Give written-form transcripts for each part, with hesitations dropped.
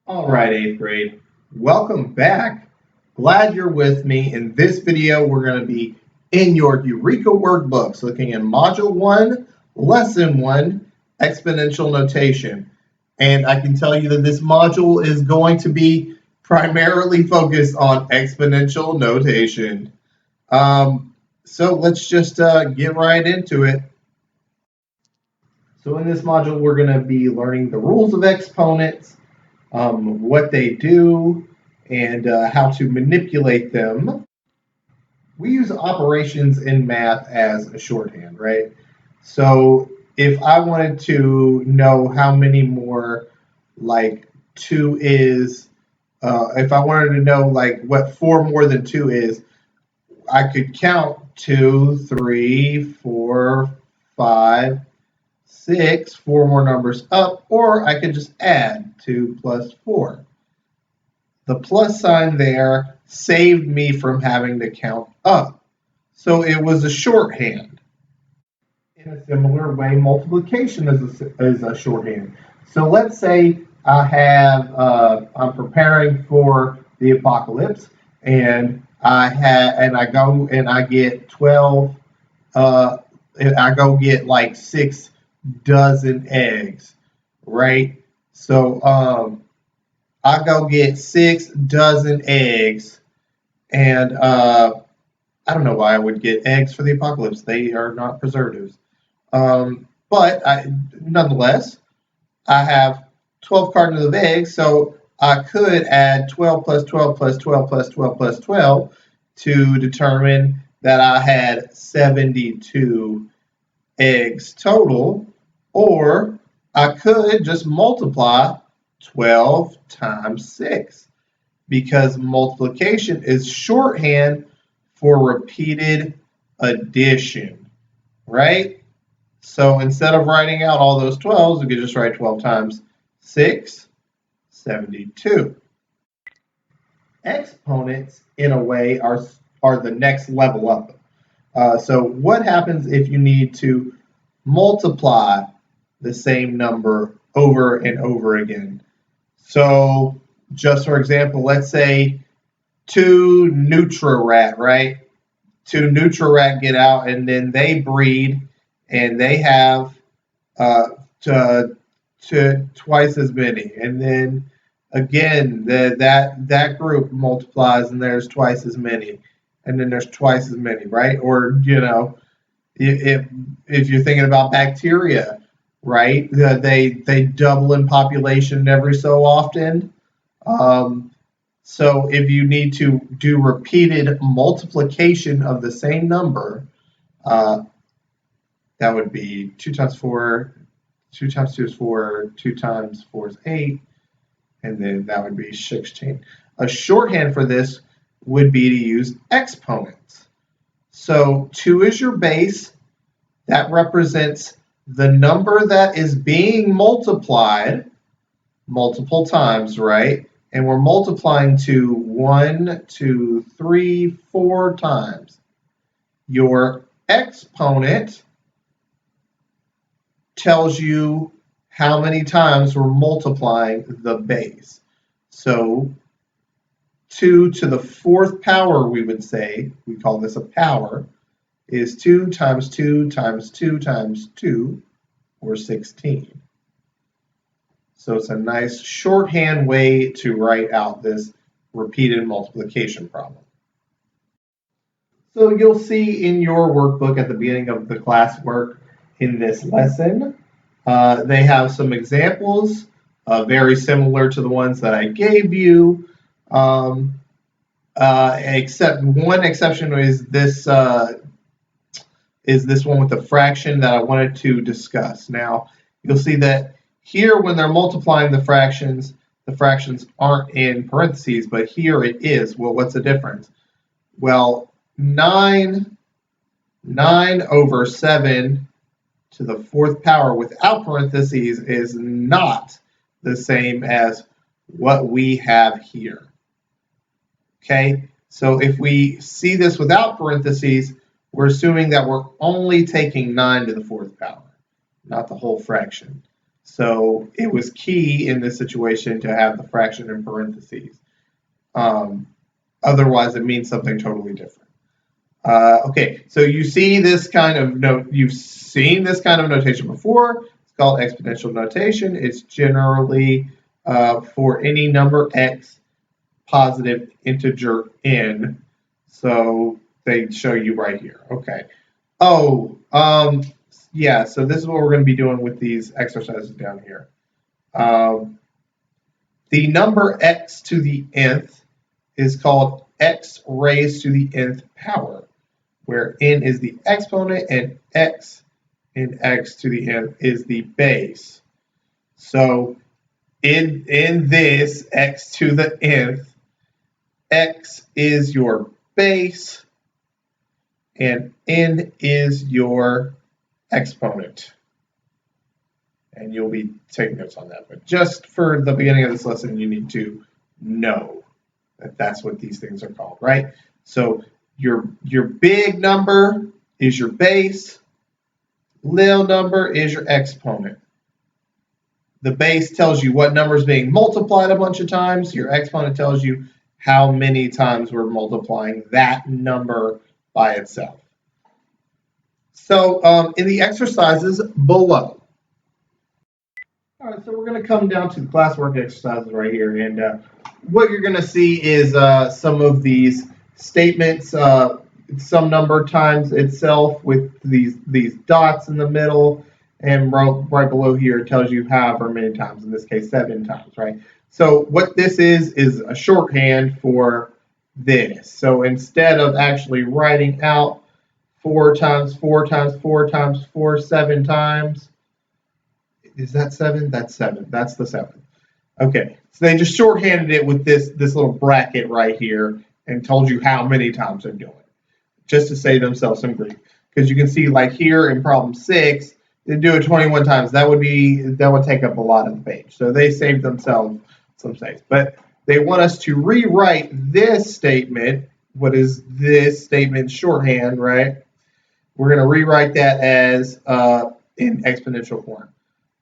All right, 8th grade. Welcome back. Glad you're with me. In this video, we're going to be in your Eureka workbooks looking at Module 1, Lesson 1, Exponential Notation. And I can tell you that this module is going to be primarily focused on exponential notation. So let's just get right into it. So in this module, we're going to be learning the rules of exponents, what they do, and how to manipulate them. We use operations in math as a shorthand, right? So if I wanted to know how many more like 2 is, if I wanted to know like what 4 more than 2 is, I could count 2, 3, 4, 5, 6, 4 more numbers up, or I could just add 2 plus 4. The plus sign there saved me from having to count up. So it was a shorthand. In a similar way, multiplication is a shorthand. So let's say I'm preparing for the apocalypse, and I go and I get 12. I go get like 6 dozen eggs, right? So I go get 6 dozen eggs, and I don't know why I would get eggs for the apocalypse. They are not preservatives. Nonetheless, I have 12 cartons of eggs, so I could add 12 plus 12 plus 12 plus 12 plus 12 to determine that I had 72 eggs total, or I could just multiply 12 times 6 because multiplication is shorthand for repeated addition, right? So instead of writing out all those 12s, we could just write 12 times 6, 72. Exponents, in a way, are the next level up. So what happens if you need to multiply the same number over and over again? So just for example, let's say 2 Nutra-Rat, right? 2 Nutra-Rat get out and then they breed and they have to twice as many. And then again, that group multiplies and there's twice as many. And then there's twice as many, right? Or, if you're thinking about bacteria, right? They double in population every so often. So if you need to do repeated multiplication of the same number, that would be 2 times 4, 2 times 2 is 4, 2 times 4 is 8, and then that would be 16. A shorthand for this would be to use exponents. So 2 is your base. That represents the number that is being multiplied multiple times, right? And we're multiplying to 1, 2, 3, 4 times. Your exponent tells you how many times we're multiplying the base. So 2 to the 4th power, we would say, we call this a power, is 2 times 2 times 2 times 2, or 16. So it's a nice shorthand way to write out this repeated multiplication problem. So you'll see in your workbook at the beginning of the classwork in this lesson, they have some examples very similar to the ones that I gave you, except one exception is this one with the fraction that I wanted to discuss. Now, you'll see that here when they're multiplying the fractions aren't in parentheses, but here it is. Well, what's the difference? Well, 9 over 7 to the 4th power without parentheses is not the same as what we have here. Okay, so if we see this without parentheses, we're assuming that we're only taking 9 to the 4th power, not the whole fraction. So it was key in this situation to have the fraction in parentheses. Otherwise, it means something totally different. Okay, so you see this kind of you've seen this kind of notation before. It's called exponential notation. It's generally for any number x, positive integer n. So they show you right here. Okay. Oh, yeah, so this is what we're going to be doing with these exercises down here. The number x to the nth is called x raised to the nth power, where n is the exponent and x in x to the nth is the base. So in this x to the nth, x is your base and n is your exponent. And you'll be taking notes on that. But just for the beginning of this lesson, you need to know that that's what these things are called, right? So your big number is your base. Little number is your exponent. The base tells you what number is being multiplied a bunch of times. Your exponent tells you how many times we're multiplying that number by itself. So in the exercises below, all right, so we're going to come down to the classwork exercises right here, and what you're going to see is some of these statements, some number times itself with these dots in the middle, and right below here it tells you however many times, in this case 7 times, right? So what this is a shorthand for this. So instead of actually writing out 4 times 4 times 4 times 4 7 times, is that 7? That's 7. That's the 7. Okay, so they just shorthanded it with this little bracket right here and told you how many times they're doing it, just to save themselves some grief. Because you can see, like here in problem 6, they do it 21 times. That would take up a lot of the page. So they saved themselves some space. But they want us to rewrite this statement. What is this statement shorthand, right? We're going to rewrite that as in exponential form.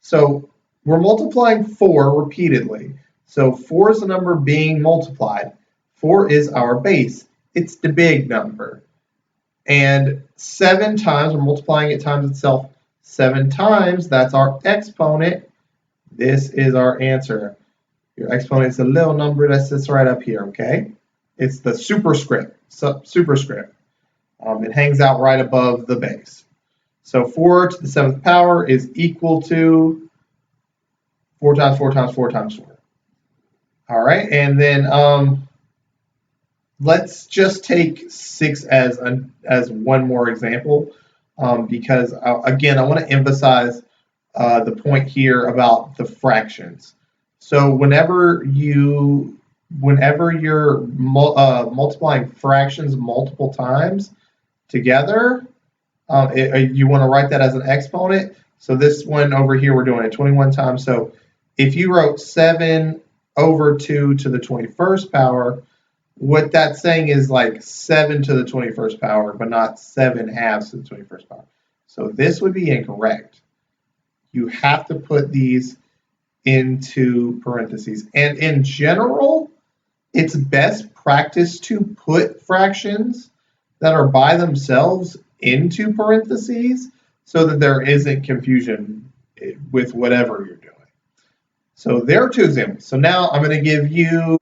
So we're multiplying 4 repeatedly. So 4 is the number being multiplied. 4 is our base. It's the big number. And 7 times, we're multiplying it times itself 7 times. That's our exponent. This is our answer. Your exponent is a little number that sits right up here, okay? It's the superscript. Superscript. It hangs out right above the base. So 4 to the 7th power is equal to 4 times 4 times 4 times 4. All right, and then let's just take 6 as one more example, because again, I want to emphasize the point here about the fractions. So whenever you're multiplying fractions multiple times together, you want to write that as an exponent. So this one over here, we're doing it 21 times. So if you wrote 7 over 2 to the 21st power, what that's saying is like 7 to the 21st power, but not 7 halves to the 21st power. So this would be incorrect. You have to put these into parentheses. And in general, it's best practice to put fractions that are by themselves into parentheses so that there isn't confusion with whatever you're doing. So there are 2 examples. So now I'm going to give you,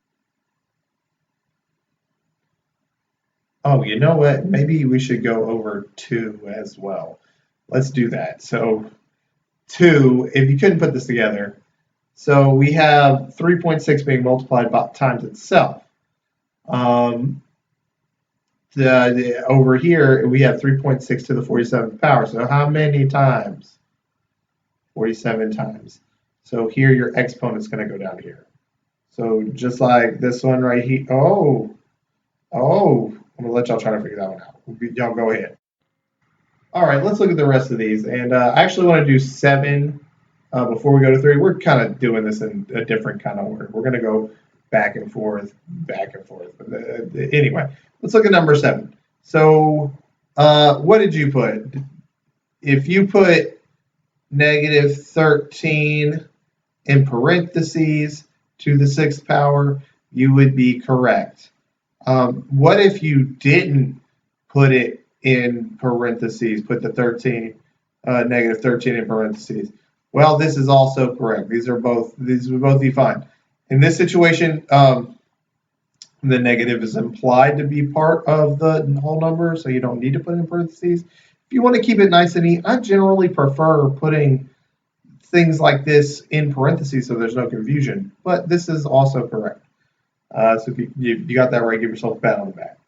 oh, you know what? Maybe we should go over 2 as well. Let's do that. So 2, if you couldn't put this together, so we have 3.6 being multiplied by times itself. Over here, we have 3.6 to the 47th power. So how many times? 47 times. So here your exponent is going to go down here. So just like this one right here. Oh, I'm going to let y'all try to figure that one out. Y'all go ahead. All right, let's look at the rest of these. And I actually want to do 7 before we go to 3. We're kind of doing this in a different kind of order. We're going to go back and forth. But anyway, let's look at number 7. So what did you put? If you put negative 13 in parentheses to the 6th power, you would be correct. What if you didn't put it in parentheses, put the negative 13 in parentheses? Well, this is also correct. These would both be fine. In this situation, the negative is implied to be part of the whole number, so you don't need to put it in parentheses. If you want to keep it nice and neat, I generally prefer putting things like this in parentheses so there's no confusion, but this is also correct. So if you got that right, give yourself a pat on the back.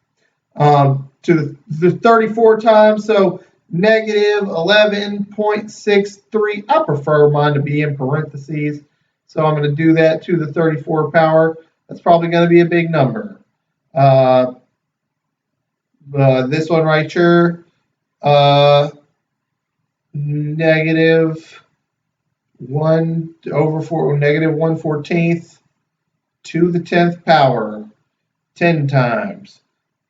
To the 34 times, so negative 11.63. I prefer mine to be in parentheses, so I'm going to do that to the 34 power. That's probably going to be a big number. This one right here, negative 1/14 to the 10th power, 10 times.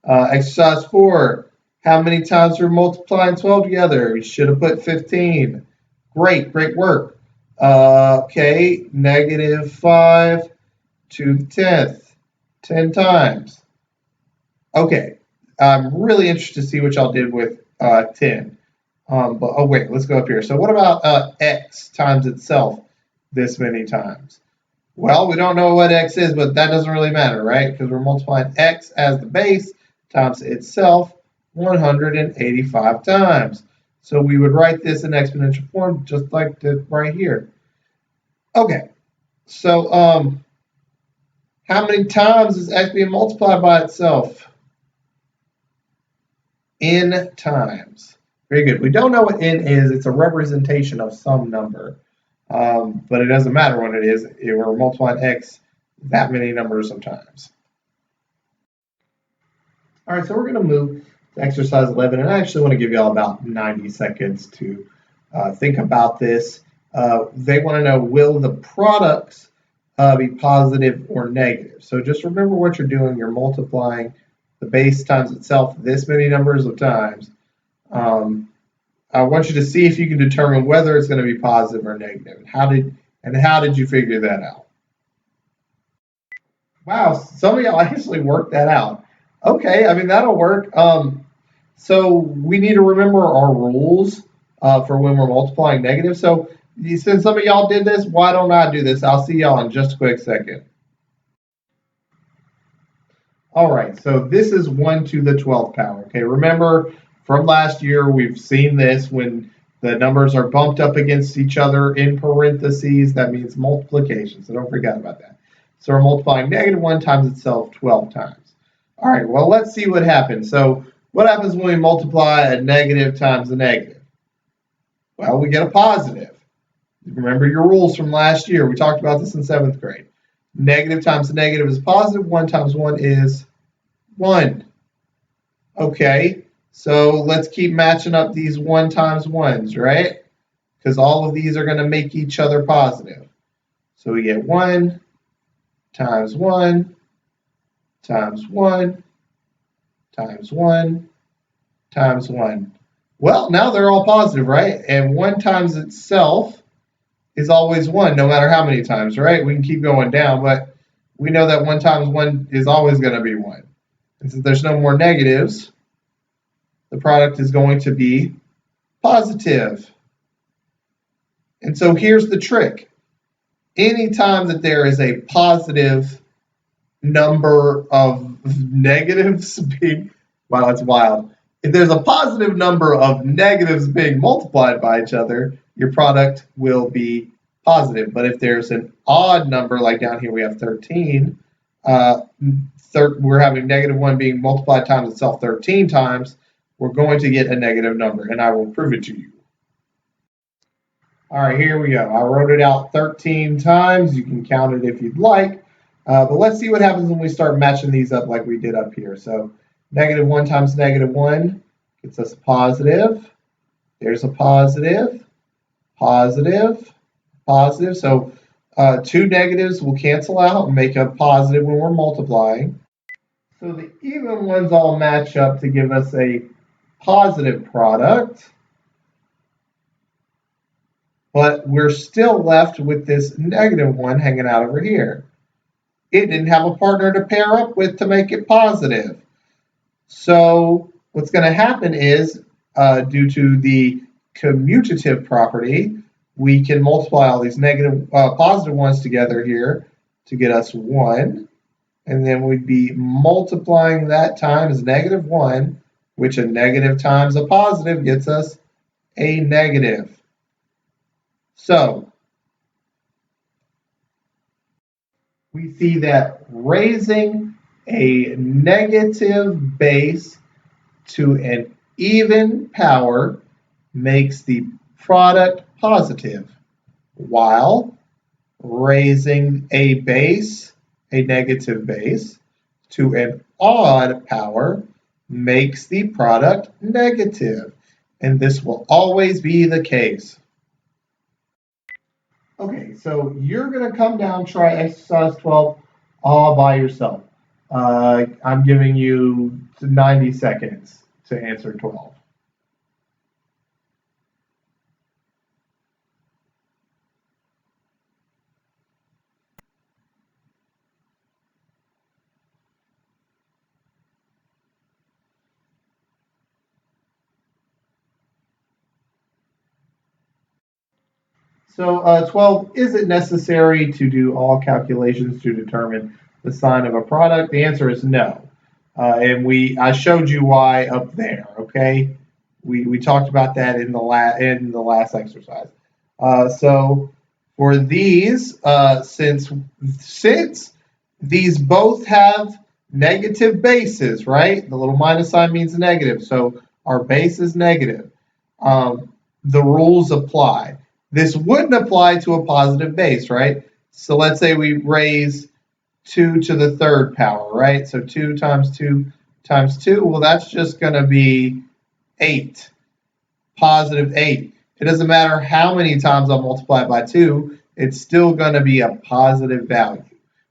Exercise 4, how many times we're multiplying 12 together? We should have put 15. Great work. Okay, negative 5 to the 10th, 10 times. Okay, I'm really interested to see what y'all did with 10. Wait, let's go up here. So what about x times itself this many times? Well, we don't know what x is, but that doesn't really matter, right? Because we're multiplying x as the base times itself 185 times. So we would write this in exponential form just like this right here. Okay, so how many times is x being multiplied by itself? N times. Very good. We don't know what n is. It's a representation of some number. But it doesn't matter what it is. We're multiplying x that many numbers of times. All right, so we're going to move to exercise 11, and I actually want to give you all about 90 seconds to think about this. They want to know, will the products be positive or negative? So just remember what you're doing. You're multiplying the base times itself this many numbers of times. I want you to see if you can determine whether it's going to be positive or negative. How did you figure that out? Wow, some of y'all actually worked that out. Okay, I mean that'll work. So we need to remember our rules for when we're multiplying negative. So since some of y'all did this, why don't I do this? I'll see y'all in just a quick second. All right, so this is 1 to the 12th power. Okay, remember from last year, we've seen this when the numbers are bumped up against each other in parentheses. That means multiplication, so don't forget about that. So we're multiplying negative 1 times itself 12 times. All right, well, let's see what happens. So what happens when we multiply a negative times a negative? Well, we get a positive. Remember your rules from last year. We talked about this in 7th grade. Negative times a negative is positive. 1 times 1 is 1. Okay, so let's keep matching up these 1 times 1s, right? Because all of these are going to make each other positive. So we get 1 times 1 times 1 times 1 times 1. Well, now they're all positive, right? And 1 times itself is always 1, no matter how many times, right? We can keep going down, but we know that 1 times 1 is always going to be 1. And since there's no more negatives, the product is going to be positive. And so here's the trick. Anytime that there is a positive number of negatives being, wow, that's wild. If there's a positive number of negatives being multiplied by each other, your product will be positive. But if there's an odd number, like down here we have 13, we're having negative 1 being multiplied times itself 13 times, we're going to get a negative number, and I will prove it to you. All right, here we go. I wrote it out 13 times. You can count it if you'd like. But let's see what happens when we start matching these up like we did up here. So negative 1 times negative 1 gets us a positive. There's a positive, positive, positive. So 2 negatives will cancel out and make a positive when we're multiplying. So the even ones all match up to give us a positive product. but we're still left with this negative 1 hanging out over here. It didn't have a partner to pair up with to make it positive. So what's going to happen is, due to the commutative property, we can multiply all these positive ones together here to get us 1. And then we'd be multiplying that times negative 1, which a negative times a positive gets us a negative. So we see that raising a negative base to an even power makes the product positive, while raising a negative base, to an odd power makes the product negative. And this will always be the case. Okay, so you're going to come down, try exercise 12 all by yourself. I'm giving you 90 seconds to answer 12. So 12, is it necessary to do all calculations to determine the sign of a product? The answer is no. And I showed you why up there, okay? We talked about that in the last exercise. So for these, since these both have negative bases, right? The little minus sign means negative, so our base is negative. The rules apply. This wouldn't apply to a positive base, right? So let's say we raise 2 to the third power, right? So 2 times 2 times 2, well, that's just going to be 8, positive 8. It doesn't matter how many times I multiply it by 2, it's still going to be a positive value,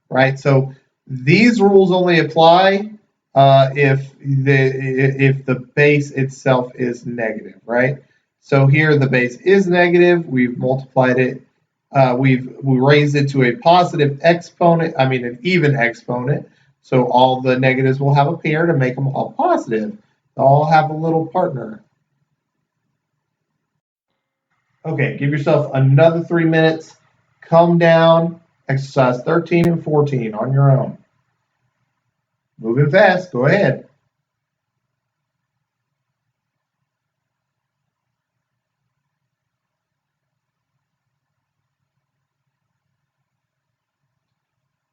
right? So these rules only apply if the base itself is negative, right? So here the base is negative. We've multiplied it. We raised it to a positive exponent. I mean an even exponent. So all the negatives will have a pair to make them all positive. They'll all have a little partner. Okay, give yourself another 3 minutes. Come down. Exercise 13 and 14 on your own. Moving fast. Go ahead.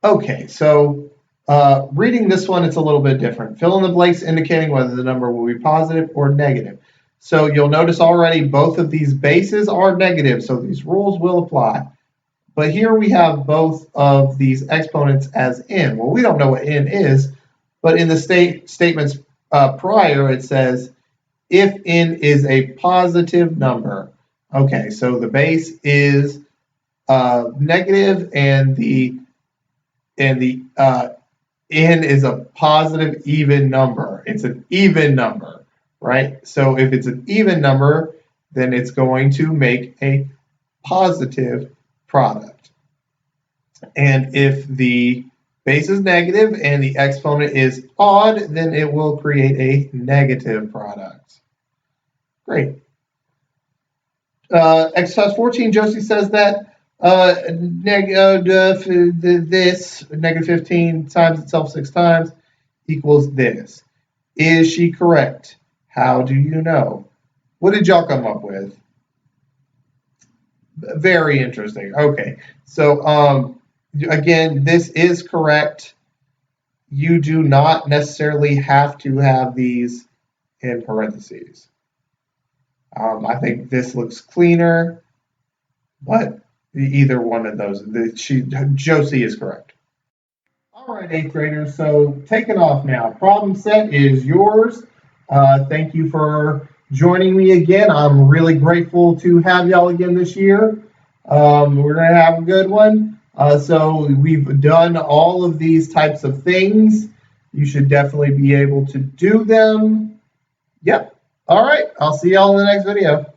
Okay, so reading this one, it's a little bit different. Fill in the blanks indicating whether the number will be positive or negative. So you'll notice already both of these bases are negative, so these rules will apply. But here we have both of these exponents as n. Well, we don't know what n is, but in the statements prior, it says if n is a positive number. Okay, so the base is negative and the n is a positive even number. It's an even number, right? So if it's an even number, then it's going to make a positive product. And if the base is negative and the exponent is odd, then it will create a negative product. Great. Exercise 14, Josie says that this negative 15 times itself 6 times equals this. Is she correct? How do you know? What did y'all come up with? Very interesting. Okay, so again, this is correct. You do not necessarily have to have these in parentheses. I think this looks cleaner, but either one of those. Josie is correct. All right, 8th graders, so taking off now. Problem set is yours. Thank you for joining me again. I'm really grateful to have y'all again this year. We're going to have a good one. So we've done all of these types of things. You should definitely be able to do them. Yep. All right. I'll see y'all in the next video.